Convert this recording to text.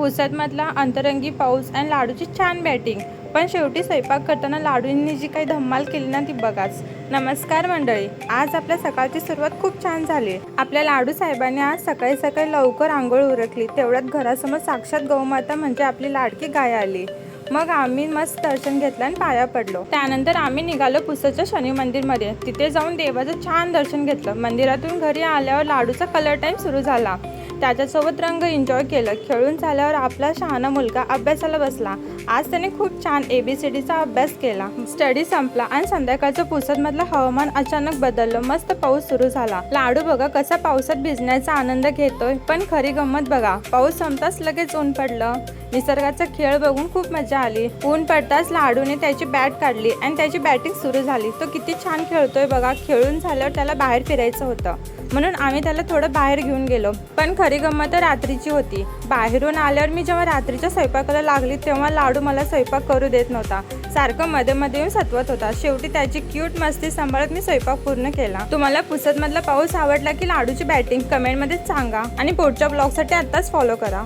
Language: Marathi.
पुसदमधला अंतरंगी पाऊस आणि लाडूची छान बॅटिंग, पण शेवटी स्वयंपाक करताना लाडूंनी जी काही धम्माल केली ना ती बघाच। नमस्कार मंडळी, आज आपल्या सकाळची सुरुवात खूप छान झाली। आपल्या लाडू साहेबांनी आज सकाळी सकाळी लवकर आंघोळ उरकली, तेवढ्यात घरासमोर साक्षात गौमाता म्हणजे आपली लाडकी गाय आली। मग आम्ही मस्त दर्शन घेतलं आणि पाया पडलो। त्यानंतर आम्ही निघालो पुसदच्या शनी मंदिरमध्ये। तिथे जाऊन देवाचं छान दर्शन घेतलं। मंदिरातून घरी आल्यावर लाडूचा कलर टाईम सुरू झाला। त्याच्यासोबत रंग एन्जॉय केलं। खेळून झाल्यावर आपला शहाणा मुलगा अभ्यासाला बसला। आज त्याने खूप छान ABCDचा अभ्यास केला। स्टडी संपला आणि संध्याकाळचं पुसदमधलं हवामान अचानक बदललं। मस्त पाऊस सुरू झाला। लाडू बघा कसा पावसात भिजण्याचा आनंद घेतोय, पण खरी गंमत बघा, पाऊस संपताच लगेच ऊन पडलं। निसर्गाचा खेळ बघून खूप मजा आली। ऊन पडताच लाडूने त्याची बॅट काढली आणि त्याची बॅटिंग सुरू झाली। तो किती छान खेळतोय बघा। खेळून झाल्यावर त्याला बाहेर फिरायचं होतं, म्हणून आम्ही त्याला थोडं बाहेर घेऊन गेलो। पण खरी गंमत रात्रीची होती। बाहेरून आल्यावर मी जेव्हा रात्रीच्या स्वयंपाकाला लागली तेव्हा लाडू मला स्वयंपाक करू देत नव्हता। सारखं मध्ये मध्ये येऊन सतवत होता। शेवटी त्याची क्यूट मस्ती सांभाळत मी स्वयंपाक पूर्ण केला। तुम्हाला पुसदमधला पाऊस आवडला की लाडूची बॅटिंग कमेंटमध्ये सांगा आणि पुढच्या ब्लॉगसाठी आत्ताच फॉलो करा।